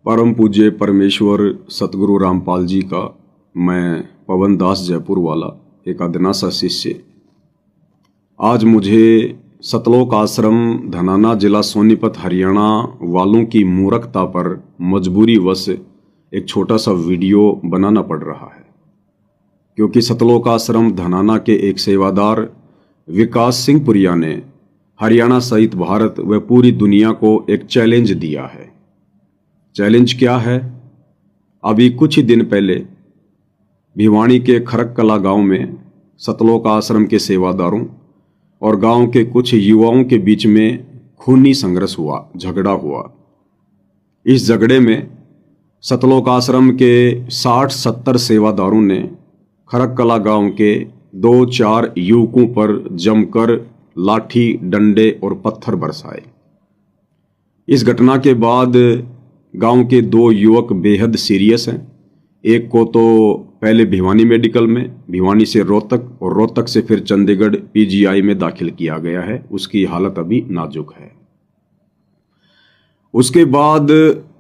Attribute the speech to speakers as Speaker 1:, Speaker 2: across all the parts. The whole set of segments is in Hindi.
Speaker 1: परम पूज्य परमेश्वर सतगुरु रामपाल जी का मैं पवन दास जयपुर वाला एक अदना सा शिष्य, आज मुझे सतलोक आश्रम धनाना जिला सोनीपत हरियाणा वालों की मूर्खता पर मजबूरी वश एक छोटा सा वीडियो बनाना पड़ रहा है, क्योंकि सतलोक आश्रम धनाना के एक सेवादार विकास सिंह पुरिया ने हरियाणा सहित भारत व पूरी दुनिया को एक चैलेंज दिया है। चैलेंज क्या है? अभी कुछ ही दिन पहले भिवानी के खरककला गांव में सतलोक आश्रम के सेवादारों और गांव के कुछ युवाओं के बीच में खूनी संघर्ष हुआ, झगड़ा हुआ। इस झगड़े में सतलोक आश्रम के 60-70 सेवादारों ने खरककला गांव के 2-4 युवकों पर जमकर लाठी, डंडे और पत्थर बरसाए। इस घटना के बाद गांव के 2 युवक बेहद सीरियस हैं। एक को तो पहले भिवानी मेडिकल में, भिवानी से रोहतक और रोहतक से फिर चंडीगढ़ पीजीआई में दाखिल किया गया है। उसकी हालत अभी नाजुक है। उसके बाद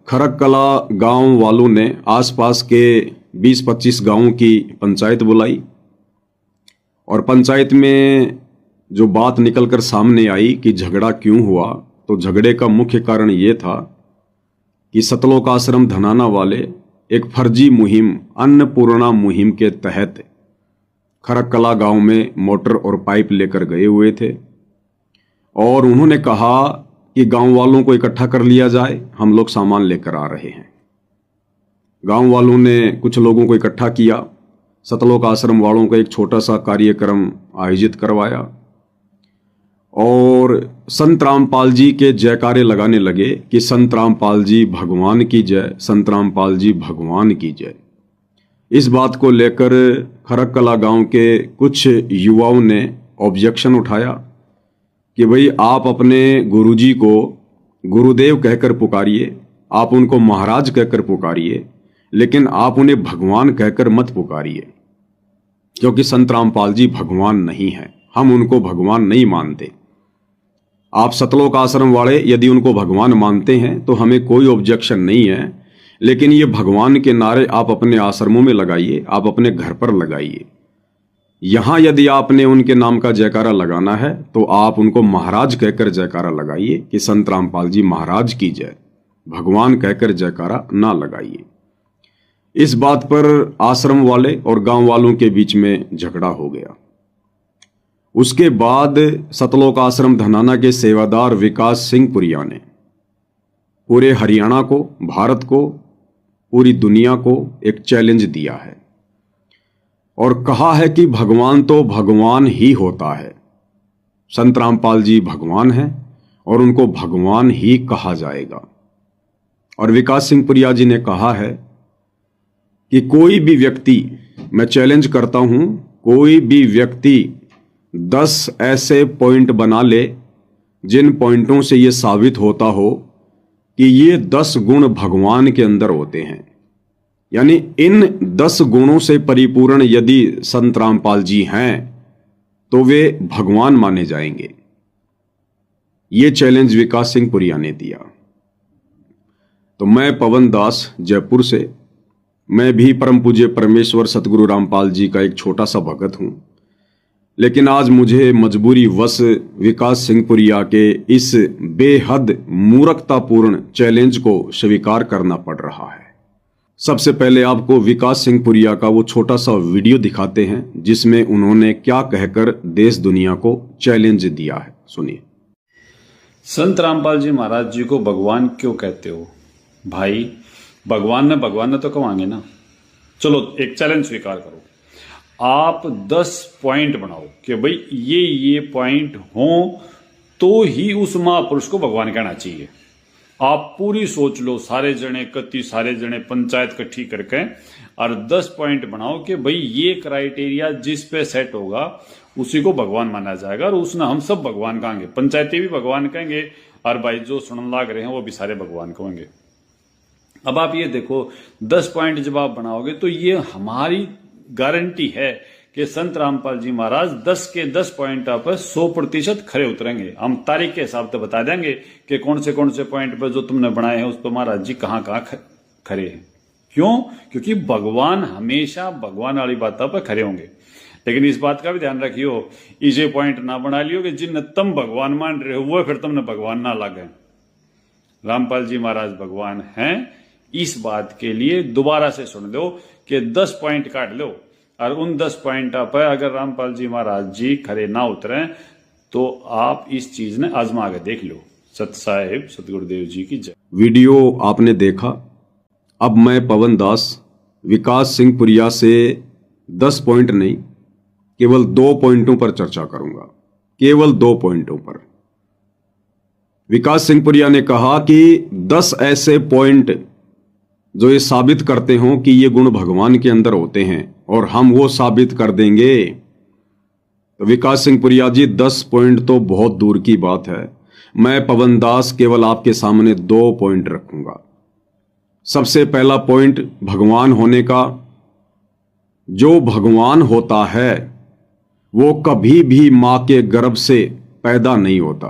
Speaker 1: खरककला गांव वालों ने आसपास के 20-25 गांवों की पंचायत बुलाई और पंचायत में जो बात निकलकर सामने आई कि झगड़ा क्यों हुआ, तो झगड़े का मुख्य कारण ये था कि सतलोक आश्रम धनाना वाले एक फर्जी मुहिम, अन्नपूर्णा मुहिम के तहत खरककला गांव में मोटर और पाइप लेकर गए हुए थे और उन्होंने कहा कि गांव वालों को इकट्ठा कर लिया जाए, हम लोग सामान लेकर आ रहे हैं। गांव वालों ने कुछ लोगों को इकट्ठा किया, सतलोक आश्रम वालों का एक छोटा सा कार्यक्रम आयोजित करवाया और संत रामपाल जी के जयकारे लगाने लगे कि संत रामपाल जी भगवान की जय, संत रामपाल जी भगवान की जय। इस बात को लेकर खरककला गांव के कुछ युवाओं ने ऑब्जेक्शन उठाया कि भाई आप अपने गुरुजी को गुरुदेव कहकर पुकारिए, आप उनको महाराज कहकर पुकारिए, लेकिन आप उन्हें भगवान कहकर मत पुकारिए, क्योंकि संत रामपाल जी भगवान नहीं है, हम उनको भगवान नहीं मानते। आप सतलोक आश्रम वाले यदि उनको भगवान मानते हैं तो हमें कोई ऑब्जेक्शन नहीं है, लेकिन ये भगवान के नारे आप अपने आश्रमों में लगाइए, आप अपने घर पर लगाइए। यहां यदि आपने उनके नाम का जयकारा लगाना है तो आप उनको महाराज कहकर जयकारा लगाइए कि संत रामपाल जी महाराज की जय, भगवान कहकर जयकारा ना लगाइए। इस बात पर आश्रम वाले और गांव वालों के बीच में झगड़ा हो गया। उसके बाद सतलोक आश्रम धनाना के सेवादार विकास सिंह पुरिया ने पूरे हरियाणा को, भारत को, पूरी दुनिया को एक चैलेंज दिया है और कहा है कि भगवान तो भगवान ही होता है, संत रामपाल जी भगवान हैं और उनको भगवान ही कहा जाएगा। और विकास सिंह पुरिया जी ने कहा है कि कोई भी व्यक्ति, मैं चैलेंज करता हूं, कोई भी व्यक्ति 10 ऐसे पॉइंट बना ले जिन पॉइंटों से यह साबित होता हो कि ये 10 गुण भगवान के अंदर होते हैं, यानी इन 10 गुणों से परिपूर्ण यदि संत रामपाल जी हैं तो वे भगवान माने जाएंगे। ये चैलेंज विकास सिंह पुरिया ने दिया। तो मैं पवन दास जयपुर से, मैं भी परम पूज्य परमेश्वर सतगुरु रामपाल जी का एक छोटा सा भगत हूं, लेकिन आज मुझे मजबूरी वश विकास सिंह पुरिया के इस बेहद मूर्खतापूर्ण चैलेंज को स्वीकार करना पड़ रहा है। सबसे पहले आपको विकास सिंह पुरिया का वो छोटा सा वीडियो दिखाते हैं जिसमें उन्होंने क्या कहकर देश दुनिया को चैलेंज दिया है। सुनिए।
Speaker 2: संत रामपाल जी महाराज जी को भगवान क्यों कहते हो? भाई भगवान ने तो कमांगे ना। चलो एक चैलेंज स्वीकार करो, आप 10 पॉइंट बनाओ कि भाई ये पॉइंट हों तो ही उस महापुरुष को भगवान कहना चाहिए। आप पूरी सोच लो, सारे जने पंचायत इकट्ठी करके और 10 पॉइंट बनाओ कि भाई ये क्राइटेरिया जिस पे सेट होगा उसी को भगवान माना जाएगा और उसने हम सब भगवान कहेंगे, पंचायती भी भगवान कहेंगे और भाई जो सुनने लाग रहे हैं वो भी सारे भगवान कहेंगे। अब आप ये देखो 10 पॉइंट जब आप बनाओगे तो ये हमारी गारंटी है कि संत रामपाल जी महाराज 10 के 10 पॉइंट पर 100% खरे उतरेंगे। हम तारीख के हिसाब से बता देंगे कि कौन से पॉइंट पर जो तुमने बनाए हैं उस पर महाराज जी कहाँ खरे हैं। क्यों? क्योंकि भगवान हमेशा भगवान वाली बातों पर खरे होंगे। लेकिन इस बात का भी ध्यान रखियो, इसे पॉइंट ना बना लियो कि जिन तुम भगवान मान रहे हो वो फिर तुमने भगवान ना लागे। रामपाल जी महाराज भगवान हैं, इस बात के लिए दोबारा से सुन लो कि 10 पॉइंट काट लो, और उन 10 पॉइंट पर अगर रामपाल जी महाराज जी खरे ना उतरे तो आप इस चीज ने आजमा के देख लो। सत साहेब सतगुरुदेव जी की जय।
Speaker 1: वीडियो आपने देखा। अब मैं पवन दास विकास सिंह पुरिया से 10 पॉइंट नहीं, केवल 2 पॉइंटों पर चर्चा करूंगा, केवल 2 पॉइंटों पर। विकास सिंह पुरिया ने कहा कि 10 ऐसे पॉइंट जो ये साबित करते हों कि ये गुण भगवान के अंदर होते हैं और हम वो साबित कर देंगे। तो विकास सिंह पुरिया जी 10 पॉइंट तो बहुत दूर की बात है। मैं पवन दास केवल आपके सामने 2 पॉइंट रखूंगा। सबसे पहला पॉइंट भगवान होने का। जो भगवान होता है वो कभी भी मां के गर्भ से पैदा नहीं होता,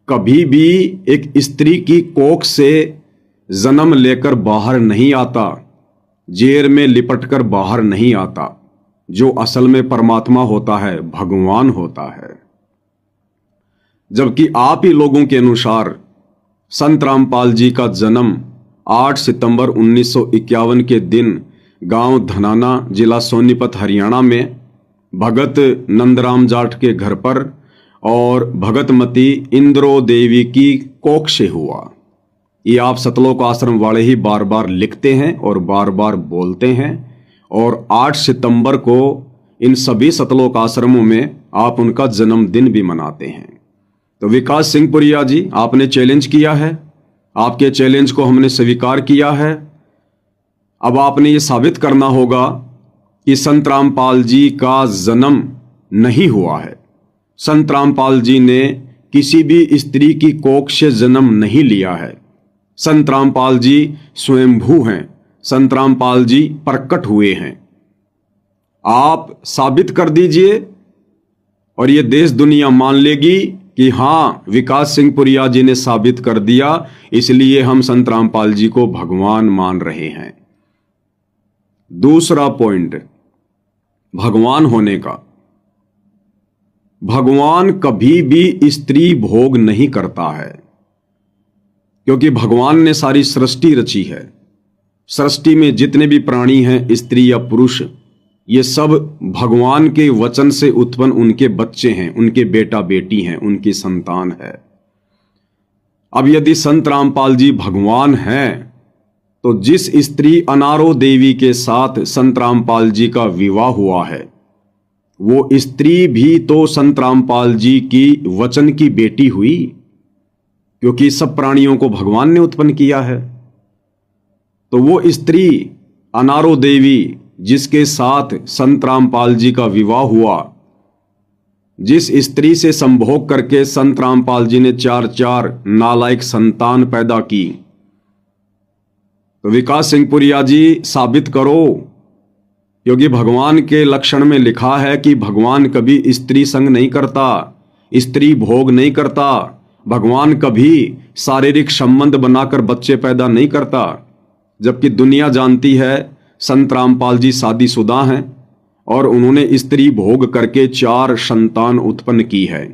Speaker 1: कभी भी एक स्त्री की कोख से जन्म लेकर बाहर नहीं आता, जेर में लिपटकर बाहर नहीं आता। जो असल में परमात्मा होता है, भगवान होता है। जबकि आप ही लोगों के अनुसार संत रामपाल जी का जन्म 8 सितंबर 1951 के दिन गांव धनाना, जिला सोनीपत, हरियाणा में भगत नंदराम जाट के घर पर और भगतमती इंद्रो देवी की कोख से हुआ। ये आप सतलोक आश्रम वाले ही बार बार लिखते हैं और बार बार बोलते हैं, और 8 सितंबर को इन सभी सतलोक आश्रमों में आप उनका जन्मदिन भी मनाते हैं। तो विकास सिंह पुरिया जी, आपने चैलेंज किया है, आपके चैलेंज को हमने स्वीकार किया है। अब आपने ये साबित करना होगा कि संत रामपाल जी का जन्म नहीं हुआ है। संत रामपाल जी ने किसी भी स्त्री की कोख से जन्म नहीं लिया है। संत रामपाल जी स्वयंभू हैं, संत रामपाल जी प्रकट हुए हैं। आप साबित कर दीजिए और ये देश दुनिया मान लेगी कि हाँ, विकास सिंह पुरिया जी ने साबित कर दिया, इसलिए हम संत रामपाल जी को भगवान मान रहे हैं। दूसरा पॉइंट भगवान होने का। भगवान कभी भी स्त्री भोग नहीं करता है, क्योंकि भगवान ने सारी सृष्टि रची है। सृष्टि में जितने भी प्राणी हैं, स्त्री या पुरुष, ये सब भगवान के वचन से उत्पन्न उनके बच्चे हैं, उनके बेटा बेटी हैं, उनकी संतान है। अब यदि संत रामपाल जी भगवान हैं, तो जिस स्त्री अनारो देवी के साथ संत रामपाल जी का विवाह हुआ है, वो स्त्री भी तो संत रामपाल जी की वचन की बेटी हुई, क्योंकि सब प्राणियों को भगवान ने उत्पन्न किया है। तो वो स्त्री अनारो देवी जिसके साथ संत रामपाल जी का विवाह हुआ, जिस स्त्री से संभोग करके संत रामपाल जी ने 4 नालायक संतान पैदा की, तो विकास सिंह पुरिया जी साबित करो, क्योंकि भगवान के लक्षण में लिखा है कि भगवान कभी स्त्री संग नहीं करता, स्त्री भोग नहीं करता, भगवान कभी शारीरिक संबंध बनाकर बच्चे पैदा नहीं करता। जबकि दुनिया जानती है संत रामपाल जी शादीशुदा हैं और उन्होंने स्त्री भोग करके 4 संतान उत्पन्न की है।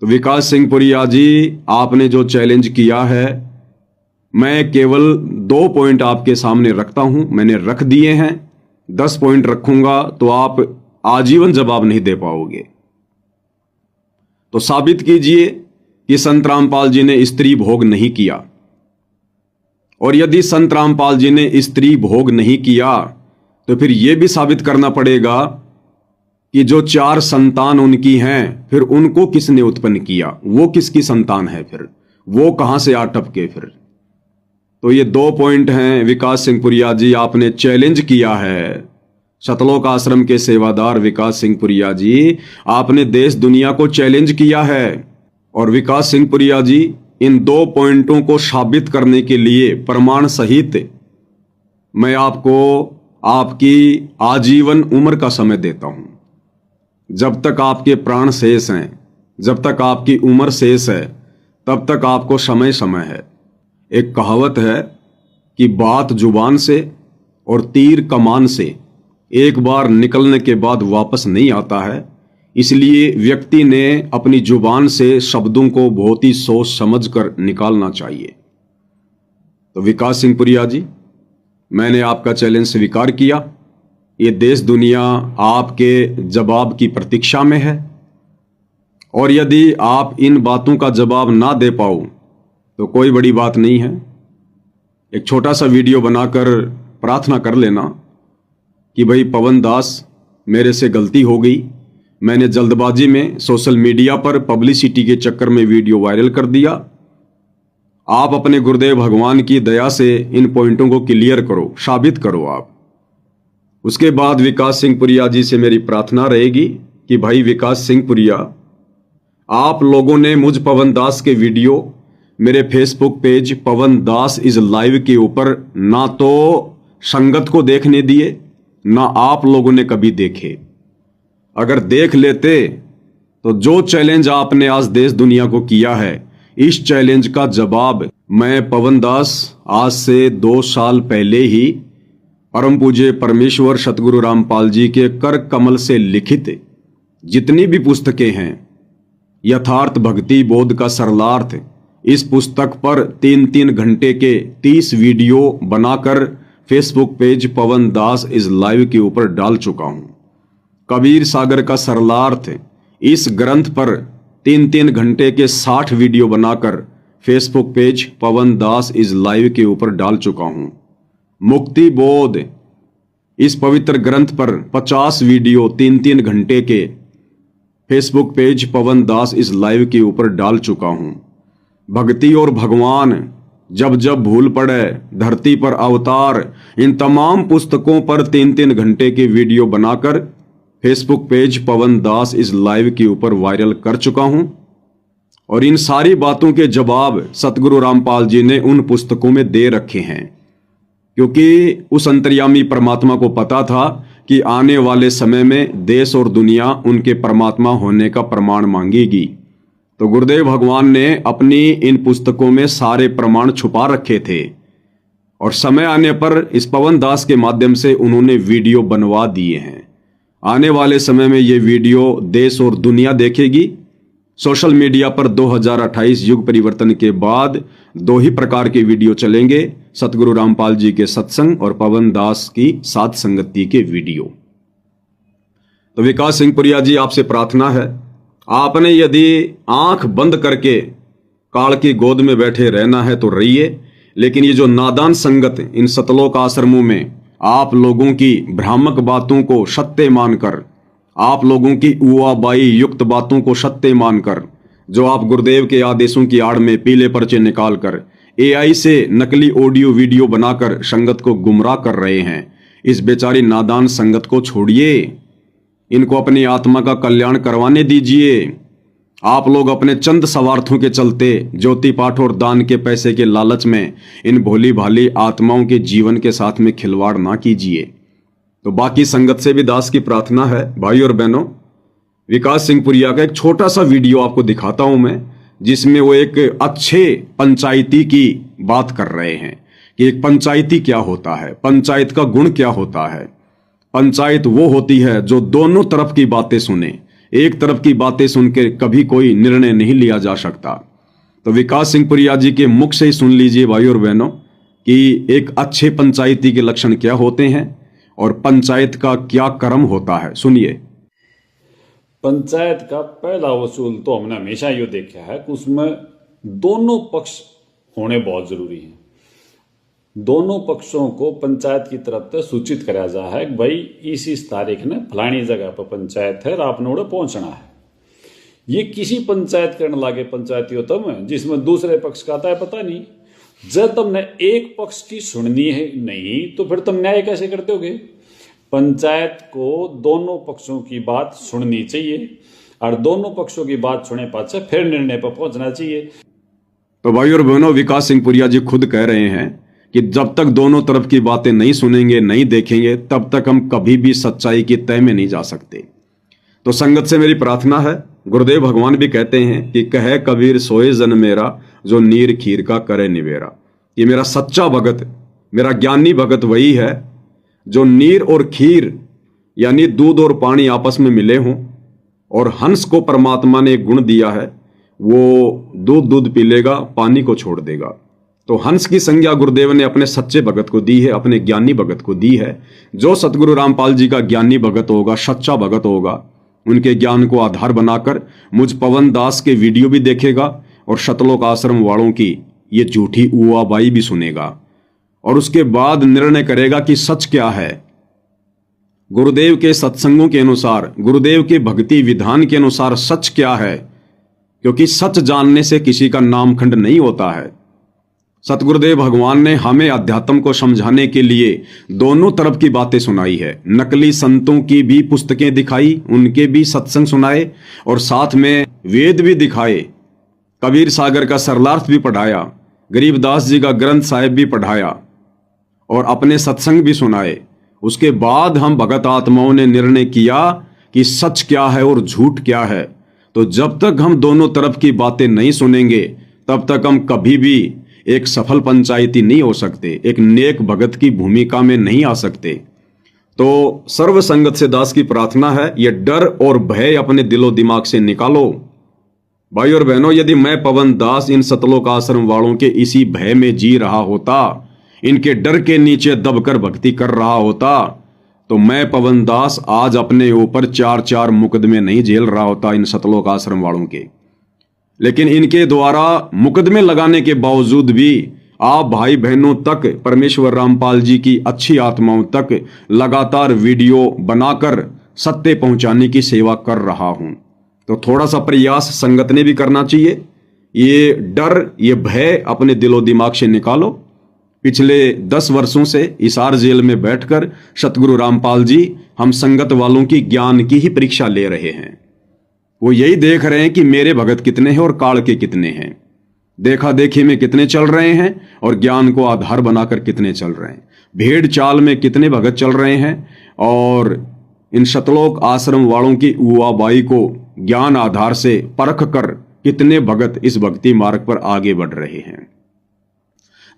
Speaker 1: तो विकास सिंह पुरिया जी, आपने जो चैलेंज किया है, मैं केवल 2 पॉइंट आपके सामने रखता हूं, मैंने रख दिए हैं। 10 पॉइंट रखूंगा तो आप आजीवन जवाब नहीं दे पाओगे। तो साबित कीजिए कि संत रामपाल जी ने स्त्री भोग नहीं किया, और यदि संत रामपाल जी ने स्त्री भोग नहीं किया तो फिर यह भी साबित करना पड़ेगा कि जो 4 संतान उनकी हैं, फिर उनको किसने उत्पन्न किया, वो किसकी संतान है, फिर वो कहां से आ टपके फिर। तो ये 2 पॉइंट हैं विकास सिंह पुरिया जी, आपने चैलेंज किया है। सतलोक आश्रम के सेवादार विकास सिंह पुरिया जी, आपने देश दुनिया को चैलेंज किया है। और विकास सिंह पुरिया जी, इन 2 पॉइंटों को साबित करने के लिए प्रमाण सहित मैं आपको आपकी आजीवन उम्र का समय देता हूं। जब तक आपके प्राण शेष हैं, जब तक आपकी उम्र शेष है, तब तक आपको समय समय है। एक कहावत है कि बात जुबान से और तीर कमान से एक बार निकलने के बाद वापस नहीं आता है, इसलिए व्यक्ति ने अपनी जुबान से शब्दों को बहुत ही सोच समझ कर निकालना चाहिए। तो विकास सिंह पुरिया जी, मैंने आपका चैलेंज स्वीकार किया। ये देश दुनिया आपके जवाब की प्रतीक्षा में है, और यदि आप इन बातों का जवाब ना दे पाओ तो कोई बड़ी बात नहीं है। एक छोटा सा वीडियो बनाकर प्रार्थना कर लेना कि भाई पवन दास, मेरे से गलती हो गई, मैंने जल्दबाजी में सोशल मीडिया पर पब्लिसिटी के चक्कर में वीडियो वायरल कर दिया। आप अपने गुरुदेव भगवान की दया से इन पॉइंटों को क्लियर करो, साबित करो आप। उसके बाद विकास सिंह पुरिया जी से मेरी प्रार्थना रहेगी कि भाई विकास सिंह पुरिया, आप लोगों ने मुझ पवन दास के वीडियो मेरे Facebook page Pawan Das is live के ऊपर ना तो संगत को देखने दिए, ना आप लोगों ने कभी देखे। अगर देख लेते तो जो चैलेंज आपने आज देश दुनिया को किया है, इस चैलेंज का जवाब मैं पवन दास आज से 2 साल पहले ही परम पूज्य परमेश्वर सतगुरु रामपाल जी के कर कमल से लिखित जितनी भी पुस्तकें हैं, यथार्थ भक्ति बोध का सरलार्थ, इस पुस्तक पर 3-3 घंटे के 30 वीडियो बनाकर Facebook page Pawan Das is live के ऊपर डाल चुका हूं। कबीर सागर का सरलार्थ, इस ग्रंथ पर 3-3 घंटे के 60 वीडियो बनाकर Facebook page Pawan Das is live के ऊपर डाल चुका हूं। मुक्ति बोध, इस पवित्र ग्रंथ पर 50 वीडियो 3-3 घंटे के Facebook page Pawan Das is live के ऊपर डाल चुका हूं। भक्ति और भगवान, जब जब भूल पड़े, धरती पर अवतार, इन तमाम पुस्तकों पर 3-3 घंटे के वीडियो बनाकर Facebook page Pawan Das is live के ऊपर वायरल कर चुका हूं। और इन सारी बातों के जवाब सतगुरु रामपाल जी ने उन पुस्तकों में दे रखे हैं, क्योंकि उस अंतर्यामी परमात्मा को पता था कि आने वाले समय में देश और दुनिया उनके परमात्मा होने का प्रमाण मांगेगी। तो गुरुदेव भगवान ने अपनी इन पुस्तकों में सारे प्रमाण छुपा रखे थे, और समय आने पर इस पवन दास के माध्यम से उन्होंने वीडियो बनवा दिए हैं। आने वाले समय में ये वीडियो देश और दुनिया देखेगी। सोशल मीडिया पर 2028 युग परिवर्तन के बाद 2 ही प्रकार के वीडियो चलेंगे, सतगुरु रामपाल जी के सत्संग और पवन दास की साथ संगति के वीडियो। तो विकास सिंह पुरिया जी, आपसे प्रार्थना है, आपने यदि आंख बंद करके काल की गोद में बैठे रहना है तो रहिए, लेकिन ये जो नादान संगत इन सतलोक आश्रमों में आप लोगों की भ्रामक बातों को सत्य मानकर, आप लोगों की उआबाई युक्त बातों को सत्य मानकर, जो आप गुरुदेव के आदेशों की आड़ में पीले पर्चे निकालकर एआई से नकली ऑडियो वीडियो बनाकर संगत को गुमराह कर रहे हैं, इस बेचारी नादान संगत को छोड़िए, इनको अपनी आत्मा का कल्याण करवाने दीजिए। आप लोग अपने चंद स्वार्थों के चलते ज्योति पाठ और दान के पैसे के लालच में इन भोली भाली आत्माओं के जीवन के साथ में खिलवाड़ ना कीजिए। तो बाकी संगत से भी दास की प्रार्थना है, भाई और बहनों, विकास सिंह पुरिया का एक छोटा सा वीडियो आपको दिखाता हूं मैं, जिसमें वो एक अच्छे पंचायती की बात कर रहे हैं कि एक पंचायती क्या होता है, पंचायत का गुण क्या होता है। पंचायत वो होती है जो दोनों तरफ की बातें सुने, एक तरफ की बातें सुन के कभी कोई निर्णय नहीं लिया जा सकता। तो विकास सिंह पुरिया जी के मुख से ही सुन लीजिए भाई और बहनों कि एक अच्छे पंचायती के लक्षण क्या होते हैं और पंचायत का क्या कर्म होता है। सुनिए।
Speaker 2: पंचायत का पहला वसूल तो हमने हमेशा ये देखा है कि उसमें दोनों पक्ष होने बहुत जरूरी है। दोनों पक्षों को पंचायत की तरफ से सूचित कराया जा है कि भाई इस तारीख ने फलानी जगह पर पंचायत है और आपने उड़े पहुंचना है। ये किसी पंचायत करने लागे पंचायती होता है जिसमें दूसरे पक्ष का आता है पता नहीं। जब तुमने एक पक्ष की सुननी है नहीं तो फिर तुम न्याय कैसे करते होगे। पंचायत को दोनों पक्षों की बात सुननी चाहिए और दोनों पक्षों की बात सुने पाछे फिर निर्णय पर पहुंचना चाहिए।
Speaker 1: तो भाई और बहनों, विकास सिंह पुरिया जी खुद कह रहे हैं कि जब तक दोनों तरफ की बातें नहीं सुनेंगे, नहीं देखेंगे, तब तक हम कभी भी सच्चाई की तह में नहीं जा सकते। तो संगत से मेरी प्रार्थना है, गुरुदेव भगवान भी कहते हैं कि कहे कबीर सोए जन मेरा, जो नीर खीर का करे निवेरा। ये मेरा सच्चा भगत मेरा ज्ञानी भगत वही है जो नीर और खीर यानी दूध और पानी आपस में मिले हों, और हंस को परमात्मा ने एक गुण दिया है, वो दूध पी लेगा, पानी को छोड़ देगा। तो हंस की संज्ञा गुरुदेव ने अपने सच्चे भगत को दी है, अपने ज्ञानी भगत को दी है। जो सतगुरु रामपाल जी का ज्ञानी भगत होगा, सच्चा भगत होगा, उनके ज्ञान को आधार बनाकर मुझ पवन दास के वीडियो भी देखेगा और शतलोक आश्रम वालों की ये झूठी उआबाई भी सुनेगा, और उसके बाद निर्णय करेगा कि सच क्या है। गुरुदेव के सत्संगों के अनुसार, गुरुदेव के भक्ति विधान के अनुसार सच क्या है, क्योंकि सच जानने से किसी का नामखंड नहीं होता है। सतगुरुदेव भगवान ने हमें अध्यात्म को समझाने के लिए दोनों तरफ की बातें सुनाई है। नकली संतों की भी पुस्तकें दिखाई, उनके भी सत्संग सुनाए, और साथ में वेद भी दिखाए, कबीर सागर का सरलार्थ भी पढ़ाया, गरीबदास जी का ग्रंथ साहिब भी पढ़ाया, और अपने सत्संग भी सुनाए। उसके बाद हम भगत आत्माओं ने निर्णय किया कि सच क्या है और झूठ क्या है। तो जब तक हम दोनों तरफ की बातें नहीं सुनेंगे, तब तक हम कभी भी एक सफल पंचायती नहीं हो सकते, एक नेक भगत की भूमिका में नहीं आ सकते। तो सर्व संगत से दास की प्रार्थना है, ये डर और भय अपने दिलो दिमाग से निकालो। भाई और बहनों, यदि मैं पवन दास इन सतलोक आश्रम वालों के इसी भय में जी रहा होता, इनके डर के नीचे दबकर भक्ति कर रहा होता, तो मैं पवन दास आज अपने ऊपर 4-4 मुकदमे नहीं झेल रहा होता इन सतलोक आश्रम वालों के। लेकिन इनके द्वारा मुकदमे लगाने के बावजूद भी आप भाई बहनों तक, परमेश्वर रामपाल जी की अच्छी आत्माओं तक लगातार वीडियो बनाकर सत्य पहुंचाने की सेवा कर रहा हूं। तो थोड़ा सा प्रयास संगत ने भी करना चाहिए। ये डर, ये भय अपने दिलो दिमाग से निकालो। पिछले 10 वर्षों से हिसार जेल में बैठकर सतगुरु रामपाल जी हम संगत वालों की ज्ञान की ही परीक्षा ले रहे हैं। वो यही देख रहे हैं कि मेरे भगत कितने हैं और काल के कितने हैं, देखा देखी में कितने चल रहे हैं और ज्ञान को आधार बनाकर कितने चल रहे हैं, भेड़ चाल में कितने भगत चल रहे हैं, और इन सतलोक आश्रम वालों की उआबाई को ज्ञान आधार से परख कर कितने भगत इस भक्ति मार्ग पर आगे बढ़ रहे हैं।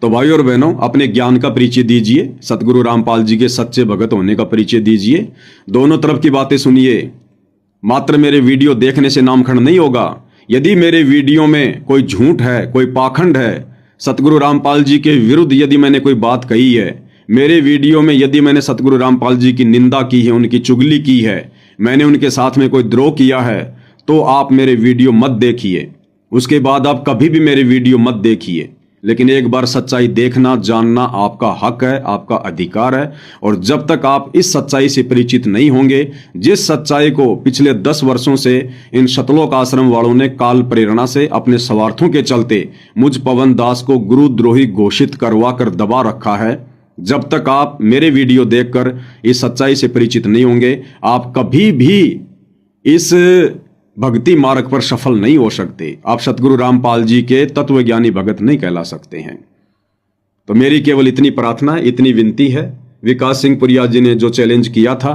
Speaker 1: तो भाई और बहनों, अपने ज्ञान का परिचय दीजिए, सतगुरु रामपाल जी के सच्चे भगत होने का परिचय दीजिए, दोनों तरफ की बातें सुनिए। मात्र मेरे वीडियो देखने से नामखंड नहीं होगा। यदि मेरे वीडियो में कोई झूठ है, कोई पाखंड है, सतगुरु रामपाल जी के विरुद्ध यदि मैंने कोई बात कही है, मेरे वीडियो में यदि मैंने सतगुरु रामपाल जी की निंदा की है, उनकी चुगली की है, मैंने उनके साथ में कोई द्रोह किया है, तो आप मेरे वीडियो मत देखिए। उसके बाद आप कभी भी मेरे वीडियो मत देखिए। लेकिन एक बार सच्चाई देखना, जानना आपका हक है, आपका अधिकार है। और जब तक आप इस सच्चाई से परिचित नहीं होंगे, जिस सच्चाई को पिछले 10 वर्षों से इन सतलोक आश्रम वालों ने काल प्रेरणा से अपने स्वार्थों के चलते मुझ पवन दास को गुरुद्रोही घोषित करवा कर दबा रखा है, जब तक आप मेरे वीडियो देखकर इस सच्चाई से परिचित नहीं होंगे, आप कभी भी इस भक्ति मार्ग पर सफल नहीं हो सकते। आप सतगुरु रामपाल जी के तत्वज्ञानी भगत नहीं कहला सकते हैं। तो मेरी केवल इतनी प्रार्थना, इतनी विनती है। विकास सिंह पुरिया जी ने जो चैलेंज किया था,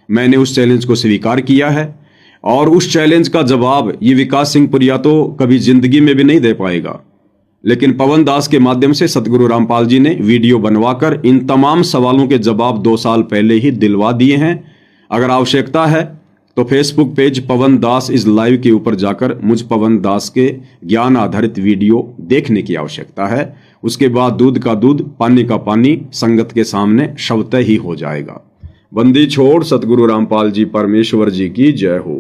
Speaker 1: मैंने उस चैलेंज को स्वीकार किया है, और उस चैलेंज का जवाब ये विकास सिंह पुरिया तो कभी जिंदगी में भी नहीं दे पाएगा। लेकिन पवन दास के माध्यम से सतगुरु रामपाल जी ने वीडियो बनवाकर इन तमाम सवालों के जवाब 2 साल पहले ही दिलवा दिए हैं। अगर आवश्यकता है तो Facebook page Pawan Das is live के ऊपर जाकर मुझ पवन दास के ज्ञान आधारित वीडियो देखने की आवश्यकता है। उसके बाद दूध का दूध, पानी का पानी संगत के सामने स्वतः ही हो जाएगा। बंदी छोड़ सतगुरु रामपाल जी परमेश्वर जी की जय हो।